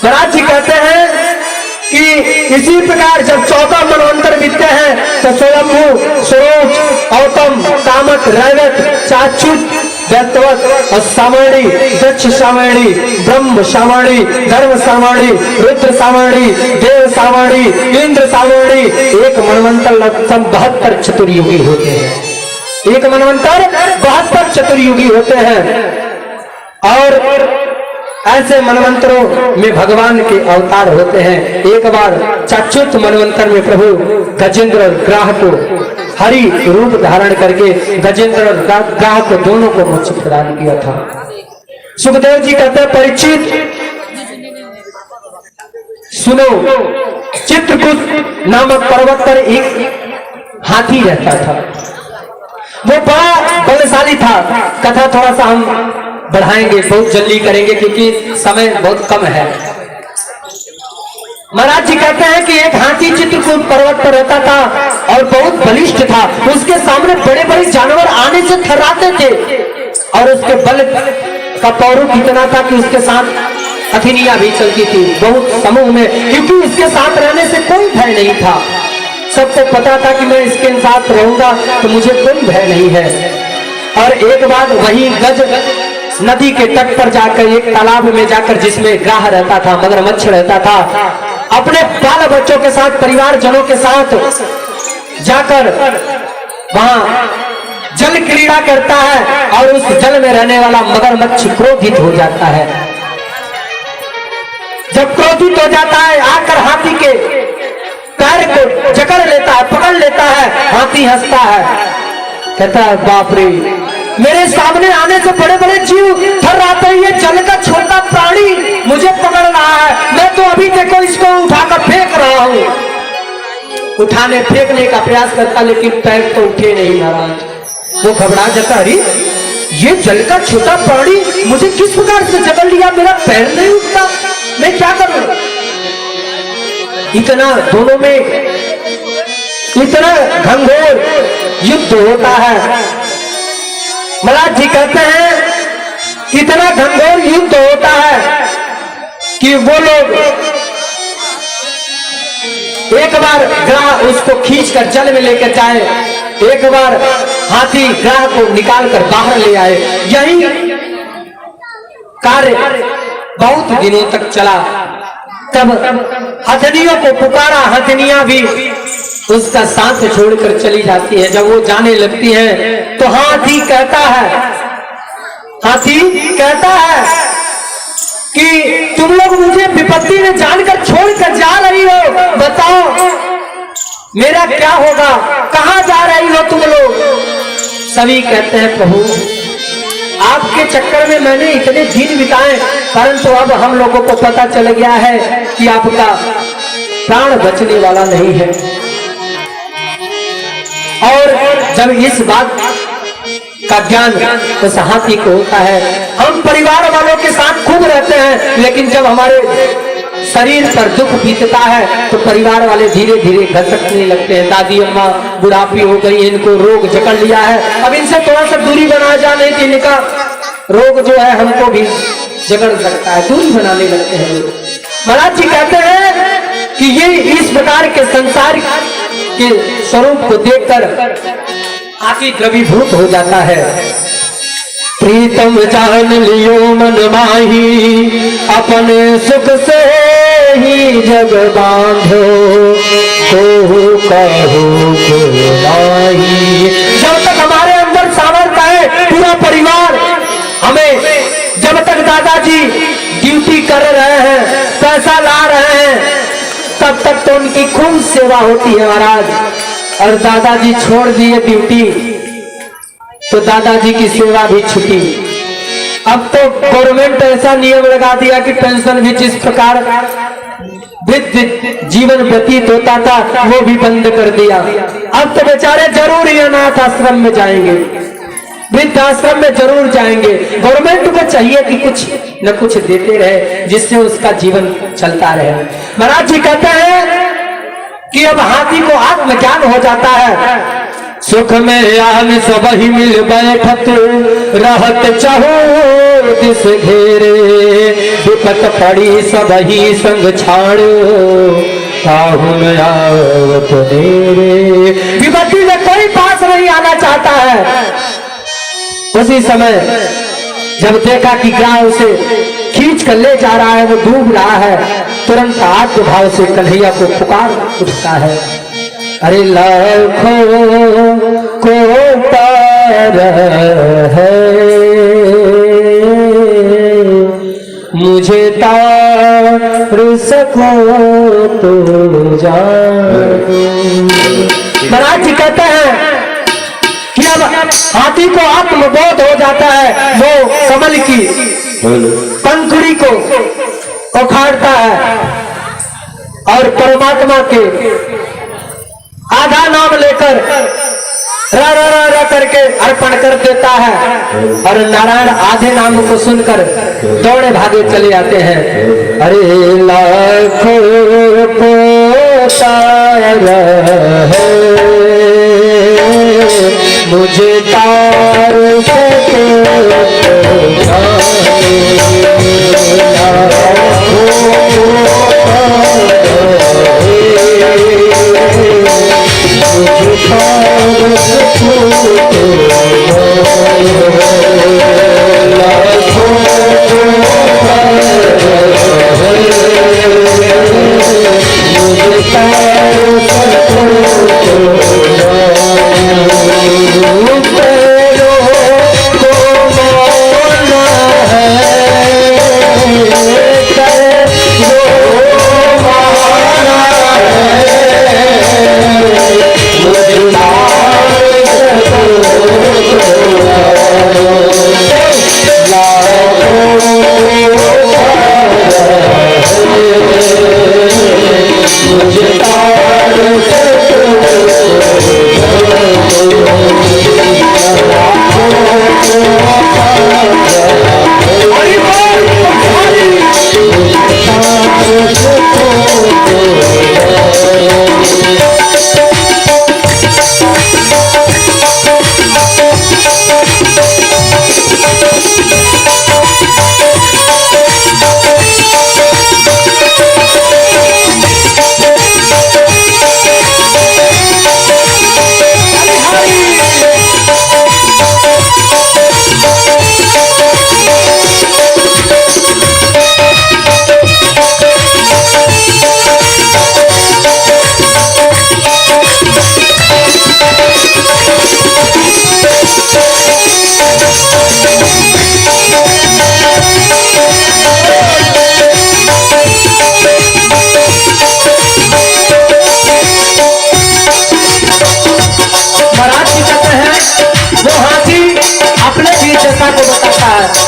महाराज जी कहते हैं कि इसी प्रकार जब 14 मनवंतर बीतते हैं तो स्वयंभू, सरोज, औतम, कामक, रैवत, चाचुत, वैतवत और सामणी, दक्ष सामणी, ब्रह्म सामणी, धर्म सामणी, रुद्र सामणी, देव सामणी, इंद्र सामणी, एक मनवंतर लक्षण 72 चतुर्युगी होते हैं। एक मनवंतर 72 चतुर्युगी होते हैं। और ऐसे मनवंतरों में भगवान के अवतार होते हैं। एक बार चाचुत मनवंतर में प्रभु गजेंद्र और ग्राह को हरि रूप धारण करके गजेंद्र और ग्राह को दोनों को मोक्ष प्रदान किया था। सुखदेव जी कहते हैं, परीक्षित सुनो, चित्रकूट नामक पर्वत पर एक हाथी रहता था। वो बड़ा बलशाली था। कथा थोड़ा सा हम बढ़ाएंगे, बहुत जल्दी करेंगे क्योंकि समय बहुत कम है। महाराज जी कहते हैं कि एक हाथी चित्रकूट पर्वत पर रहता था और बहुत बलिष्ठ था। उसके सामने बड़े बड़े जानवर आने से थर्राते थे और उसके बल का पौरुष इतना था कि उसके साथ अथिनिया भी चलती थी बहुत समूह में, क्योंकि उसके साथ रहने से कोई भय नहीं था। सबको पता था कि मैं इसके साथ रहूंगा तो मुझे कोई भय नहीं है। और एक बार वही गज नदी के तट पर जाकर, एक तालाब में जाकर जिसमें ग्राह रहता था, मगरमच्छ रहता था, अपने बाल बच्चों के साथ, परिवार जनों के साथ जाकर वहां जल क्रीड़ा करता है और उस जल में रहने वाला मगरमच्छ क्रोधित हो जाता है। जब क्रोधित हो जाता है आकर हाथी के पैर को जकड़ लेता है, पकड़ लेता है। हाथी हंसता है, कहता है, बाप रे, मेरे सामने आने से बड़े बड़े जीव थर्राते हैं, ये जल का छोटा प्राणी मुझे पकड़ रहा है। मैं तो अभी देखो इसको उठाकर फेंक रहा हूं। उठाने फेंकने का प्रयास करता लेकिन पैर तो उठे नहीं महाराज। वो घबरा जाता, अरे ये जल का छोटा प्राणी मुझे किस प्रकार से जकड़ लिया, मेरा पैर नहीं उठता, मैं क्या करूं। इतना दोनों में इतना घंघोर युद्ध होता है। महाराज जी कहते हैं इतना घंघोर युद्ध होता है कि वो लोग एक बार ग्राह उसको खींचकर जल में लेकर जाए, एक बार हाथी ग्राह को निकालकर बाहर ले आए। यही कार्य बहुत दिनों तक चला। तब हथनियों को पुकारा, हथनियां भी उसका साथ छोड़कर चली जाती है। जब वो जाने लगती है तो हाथी कहता है कि तुम लोग मुझे विपत्ति में जानकर छोड़कर जा रही हो, बताओ मेरा क्या होगा, कहां जा रही हो तुम लोग। सभी कहते हैं, प्रभु आपके चक्कर में मैंने इतने दिन बिताए, परंतु अब हम लोगों को पता चल गया है कि आपका प्राण बचने वाला नहीं है। और जब इस बात का ज्ञान उस हाथी को होता है, हम परिवार वालों के साथ खूब रहते हैं, लेकिन जब हमारे शरीर पर दुख बीतता है तो परिवार वाले धीरे धीरे घसकने लगते हैं। दादी अम्मा बुढ़ापी हो गई, इनको रोग जकड़ लिया है, अब इनसे थोड़ा सा दूरी बनाया जाए, नहीं तो इनका रोग जो है हमको भी जकड़ सकता है, दूरी बनाने लगते हैं लोग। महाराज जी कहते हैं कि ये इस प्रकार के संसार के स्वरूप को देखकर हाथी द्रवीभूत हो जाता है। प्रीतम जान लियो मन माही, अपने सुख से ही जग बांधो, को कहो नहीं। जब तक हमारे अंदर सामर्थ्य है, पूरा परिवार हमें, जब तक दादाजी ड्यूटी कर रहे हैं, पैसा ला रहे हैं, तब तक तो उनकी खूब सेवा होती है महाराज। और दादाजी छोड़ दिए ड्यूटी तो दादाजी की सेवा भी छूटी। अब तो गवर्नमेंट ऐसा नियम लगा दिया कि पेंशन भी जिस प्रकार वृद्ध जीवन व्यतीत होता था वो भी बंद कर दिया। अब तो बेचारे जरूर ही अनाथ आश्रम में जाएंगे, वृद्ध आश्रम में जरूर जाएंगे। गवर्नमेंट को चाहिए कि कुछ न कुछ देते रहे जिससे उसका जीवन चलता रहे। महाराज जी कहते हैं कि अब हाथी को आत्मज्ञान हो जाता है सुख में आन सब ही मिल बैठत रहत चाहो दिस घेरे विपत पड़ी सब ही संग छाड़ो साहुन आवत मेरे। विपत्ति में कोई पास नहीं आना चाहता है। उसी समय जब देखा कि गाय उसे खींच कर ले जा रहा है, वो डूब रहा है, तुरंत आत्म भाव से कन्हैया को पुकार उठता है, अरे लाखों को पार है मुझे तार सको तो जानो। महाराज जी कहते हैं कि अब हाथी को आत्मबोध हो जाता है, वो कमल की पंखुड़ी को उखाड़ता है और परमात्मा के आधा नाम लेकर रा रा रा रा करके अर्पण कर देता है और नारायण आधे नाम को सुनकर दौड़े भागे चले आते हैं। अरे लाखों को तार है मुझे तार सके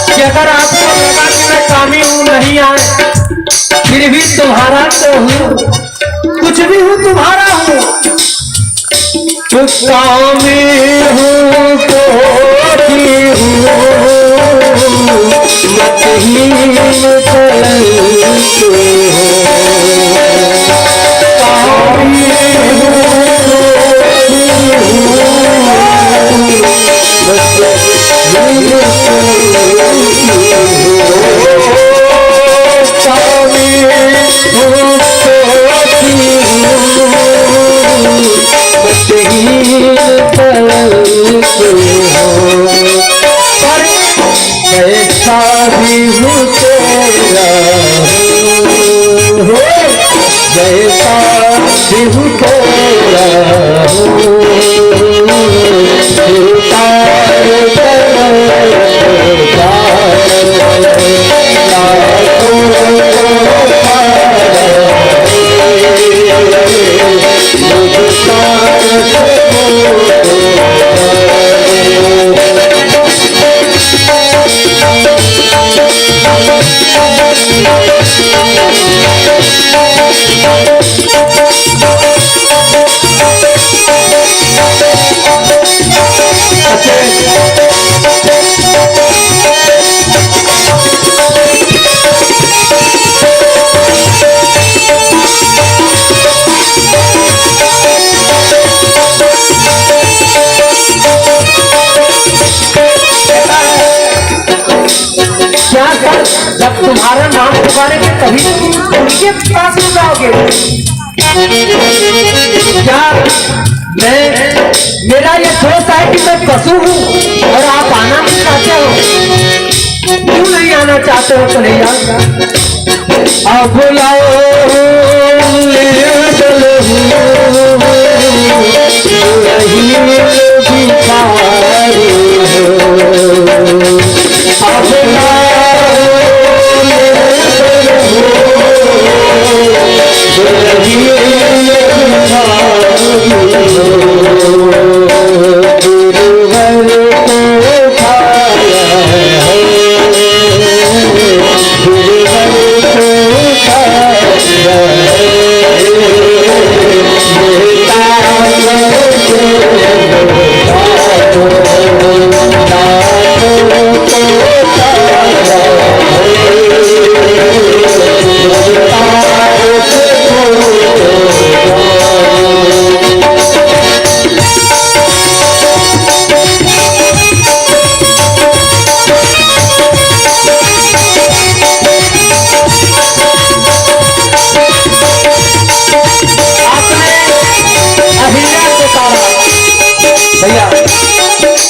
कि अगर आपको लगा कि मैं कामी हूं नहीं आए, फिर भी तुम्हारा तो हूं, कुछ भी हूं तुम्हारा हूं। तो कामी हूं तो भी हूं मतहीन कलंक ऐसा भी हूँ तेरा हो, जैसा भी हूँ तेरा क्या कर, जब तुम्हारा नाम पुकारेंगे तभी तुम उनके पास में जाओगे। क्या मेरा ये दोस्त है कि मैं पशु हूँ और आप आना नहीं चाहते हो? क्यों नहीं आना चाहते हो कन्हैया? अब बुलाओ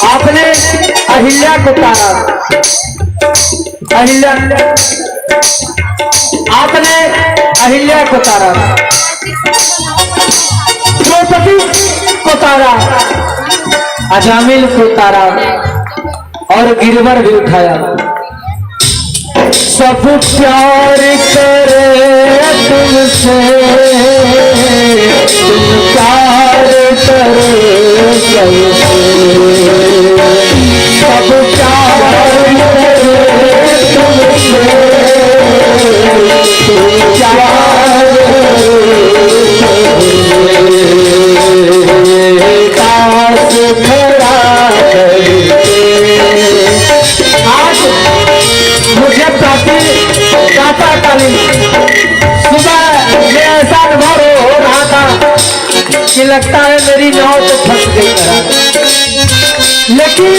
आपने अहिल्या को तारा, अहिल्या आपने अहिल्या को तारा, द्रौपदी को तारा, अजामिल को तारा और गिरवर भी उठाया। सब प्यार करे तुमसे, तुम प्यार करो सबसे, सब प्यार करे तुमसे, तुम प्यार काश खड़ा करके। आज मुझे प्रातःकालीन सुबह में ऐसा अनुभव हो रहा था कि लगता है मेरी नाव तो फंस गई तरह, लेकिन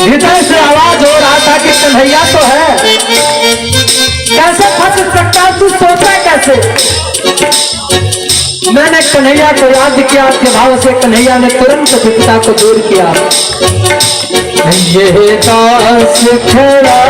हृदय से आवाज हो रहा था कि कन्हैया तो है, कैसे फंस सकता तू, सोचा कैसे? मैंने कन्हैया को याद किया के भाव से कन्हैया ने तुरंत विपदा को दूर किया। ये दास खड़ा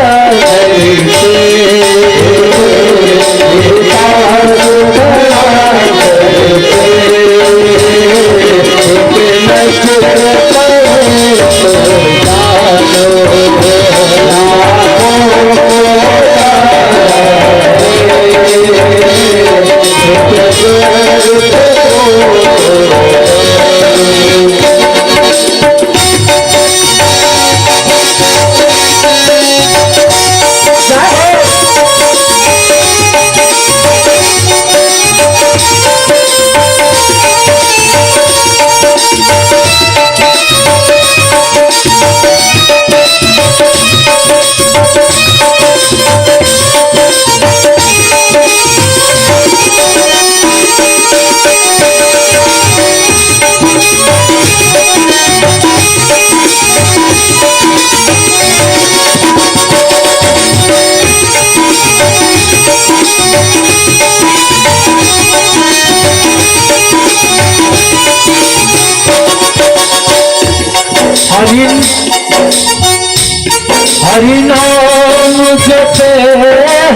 हरि नाम जपे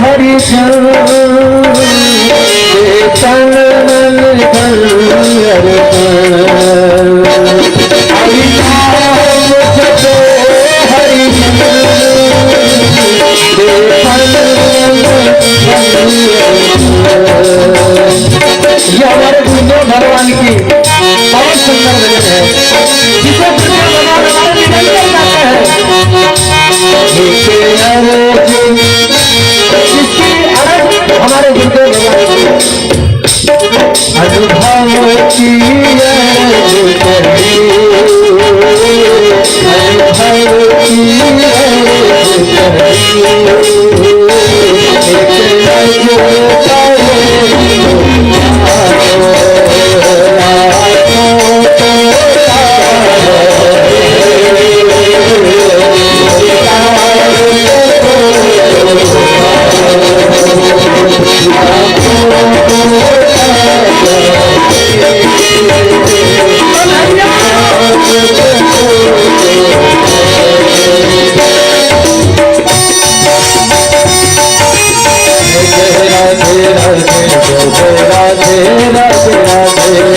हरि जन, तन मन धन हरि नाम जपे हरि जन, यह हमारे गुरुदेव भगवान की बहुत सुंदर भजन है, जिसे भगवान हमारे निकल जाते हैं। इसकी अर्थ हमारे गुरुदेव भगवान अनुभव की राधे राधे राधे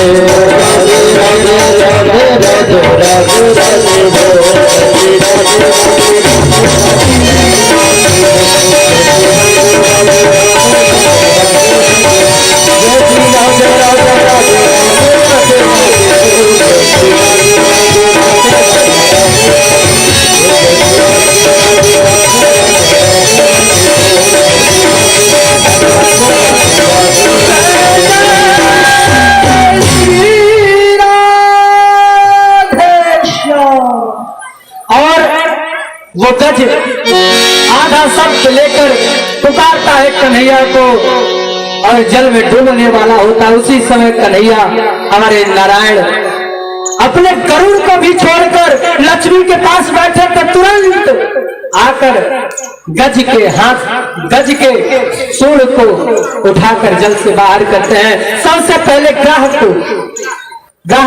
वो गज आधा शब्द लेकर पुकारता है कन्हैया को और जल में डूबने वाला होता है। उसी समय कन्हैया हमारे नारायण अपने गरुड़ को भी छोड़कर लक्ष्मी के पास बैठे तो तुरंत आकर गज के सूंड को उठाकर जल से बाहर करते हैं। सबसे पहले ग्राह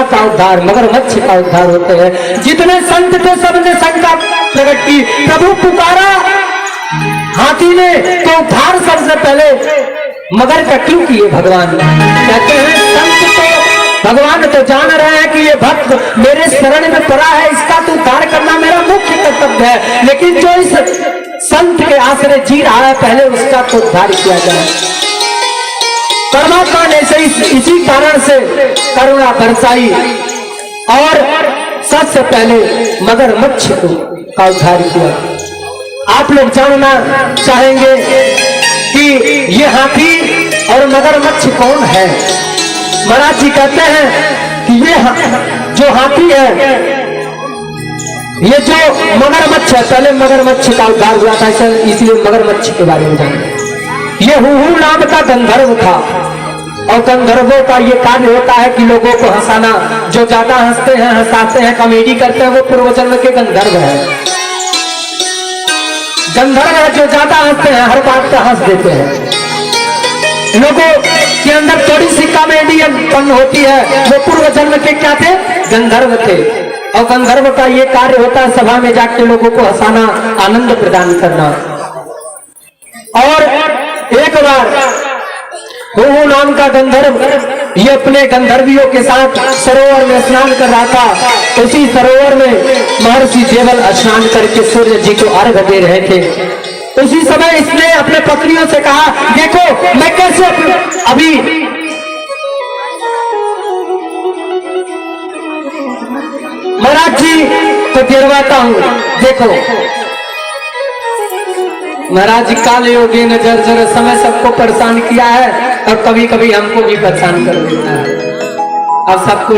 का उद्धार, मगरमच्छ का उद्धार होते हैं। जितने संत थे सबने शंका प्रकट की, प्रभु पुकारा हाथी ने तो उद्धार सबसे पहले मगर का क्यों किए भगवान? कहते हैं संत तो भगवान तो जान रहे हैं कि ये भक्त मेरे शरण में पड़ा है, इसका तो उद्धार करना मेरा मुख्य कर्तव्य है, लेकिन जो इस संत के आश्रय जी रहा है पहले उसका तो उद्धार किया जाए। परमात्मा ने इसी कारण से करुणा बरसाई और सबसे पहले मगरमच्छ का उद्धार किया। आप लोग जानना चाहेंगे कि ये हाथी और मगरमच्छ कौन है? महाराज जी कहते हैं कि ये जो हाथी है, ये जो मगरमच्छ है, पहले मगरमच्छ का उद्धार हुआ था, इसलिए मगरमच्छ के बारे में जानेंगे। ये हुहू नाम का गंधर्व था और गंधर्वों का ये कार्य होता है कि लोगों को हंसाना। जो ज्यादा हंसते हैं, हंसाते हैं, कॉमेडी करते हैं, वो पूर्वजन्म के गंधर्व है। गंधर्व है जो ज्यादा हंसते हैं, हर बात पर हंस देते हैं। लोगों के अंदर थोड़ी सी कॉमेडी उत्पन्न होती है, वो पूर्वजन्म के क्या थे? गंधर्व थे। और गंधर्व का ये कार्य होता है सभा में जाके लोगों को हंसाना, आनंद प्रदान करना। और एक बार हुहू नाम का गंधर्व ये अपने गंधर्वियों के साथ सरोवर में स्नान कर रहा था। उसी सरोवर में महर्षि देवल स्नान करके सूर्य जी को अर्घ्य दे रहे थे। उसी समय इसने अपने पत्नियों से कहा, देखो मैं कैसे अभी महाराज जी को गिरवाता हूं। देखो महाराज जी काल योगी ने जर समय सबको परेशान किया है और कभी कभी हमको भी परेशान कर देता है। अब सबको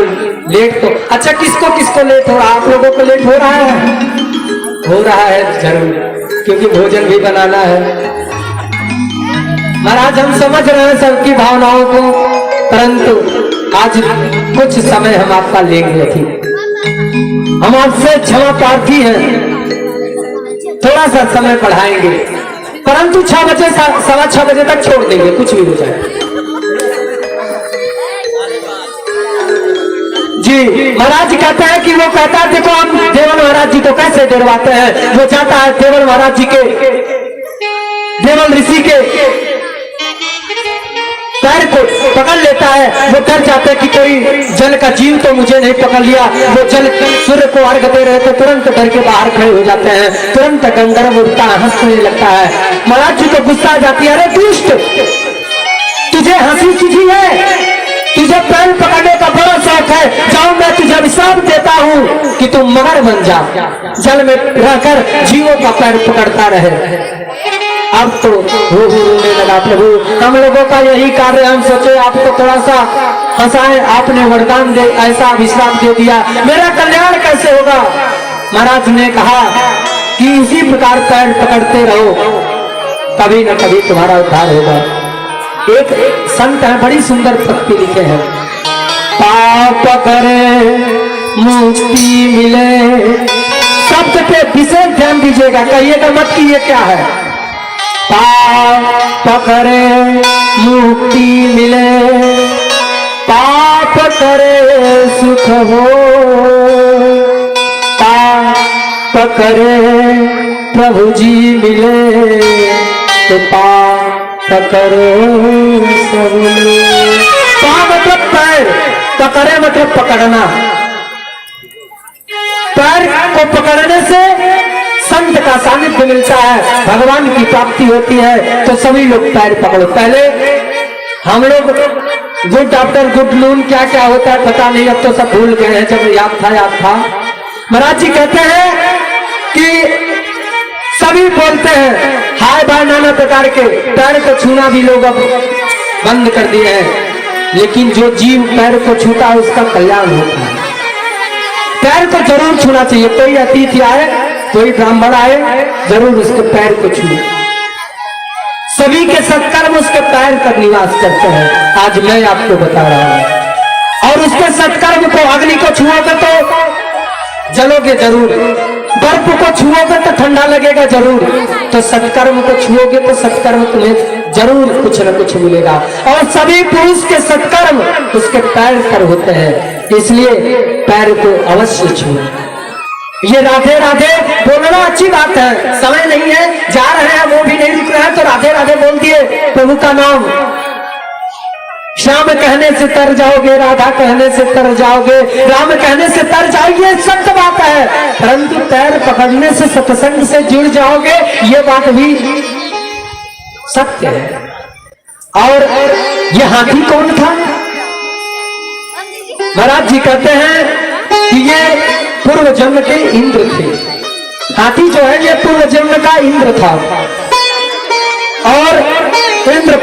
लेट तो अच्छा, किसको लेट हो रहा है? आप लोगों को लेट हो रहा है जरूर, क्योंकि भोजन भी बनाना है। महाराज हम समझ रहे हैं सबकी भावनाओं को, परंतु आज कुछ समय हम आपका लेंगे। हम आपसे क्षमा प्रार्थी हैं, थोड़ा सा समय बढ़ाएंगे, परंतु 6 बजे 6:15 बजे तक छोड़ देंगे, कुछ भी हो जाए। जी महाराज जी कहते हैं कि वो कहता है, देखो हम देवल महाराज जी को कैसे डरवाते हैं। वो जाता है देवल महाराज जी के, देवल ऋषि के पैर को पकड़ लेता है। वो डर जाते हैं कि कोई जल का जीव तो मुझे नहीं पकड़ लिया। वो जल सूर्य को अर्घ दे रहे थे, तुरंत डर के बाहर खड़े हो जाते हैं। तुरंत गंधर्व उठता है, हंसने लगता है। महाराज जी को गुस्सा आ जाती है, अरे दुष्ट, तुझे हंसी चीजी है, तुझे पैर पकड़ने का बड़ा शौक है, जाओ मैं तुझे अभिशाप देता हूँ कि तुम मगर बन जा, जल में रहकर जीवों का पैर पकड़ता रहे। अब तो रोने लगा प्रभु, हम लोगों का यही कार्य, हम सोचे आपको थोड़ा सा हंसाए, आपने वरदान दे ऐसा अभिशाप दे दिया, मेरा कल्याण कैसे होगा? महाराज ने कहा कि इसी प्रकार पैर पकड़ते रहो, कभी न कभी तुम्हारा उद्धार होगा। एक संत है, बड़ी सुंदर पक्ति लिखे हैं, पाप करे मुक्ति मिले। शब्द पे विशेष ध्यान दीजिएगा, कहिएगा मत कि ये क्या है। पाप करे मुक्ति मिले, पाप करे सुख हो, पाप करे प्रभु जी मिले, तो पाप करो सब। पाँव मतलब पैर, पकड़े मतलब पकड़ना। पैर को पकड़ने से संत का सानिध्य मिलता है, भगवान की प्राप्ति होती है। तो सभी लोग पैर पकड़ो। पहले हम लोग गुड आफ्टर गुड नून क्या क्या होता है पता नहीं, अब तो सब भूल गए हैं। जब याद था। महाराज जी कहते हैं कि सभी बोलते हैं हाय बाय नाना प्रकार के, पैर को छूना भी लोग अब बंद कर दिए हैं। लेकिन जो जीव पैर को छूता है उसका कल्याण होता है। पैर को जरूर छूना चाहिए। कोई अतिथि आए, कोई ब्राह्मण आए, जरूर उसके पैर को छूए। सभी के सत्कर्म उसके पैर पर निवास करते हैं। आज मैं आपको बता रहा हूं। और उसके सत्कर्म को, अग्नि को छुओगे तो जलोगे जरूर, बर्फ को छुओगे तो ठंडा लगेगा जरूर, तो सत्कर्म को छुओगे तो सत्कर्म तुम्हें जरूर कुछ न कुछ मिलेगा। और सभी पुरुष के सत्कर्म उसके पैर पर होते हैं, इसलिए पैर को अवश्य छुओ। ये राधे राधे बोलना अच्छी बात है, समय नहीं है, जा रहे हैं, वो भी नहीं रुक रहे हैं, तो राधे राधे बोल दिए, प्रभु का नाम। श्याम कहने से तर जाओगे, राधा कहने से तर जाओगे, राम कहने से तर जाओगे, सत्य बात है। परंतु पैर पकड़ने से सत्संग से जुड़ जाओगे, ये बात भी सत्य है। और ये हाथी कौन था? महाराज जी कहते हैं कि ये पूर्व जन्म के इंद्र थे। हाथी जो है ये पूर्व जन्म का इंद्र था। और इंद्र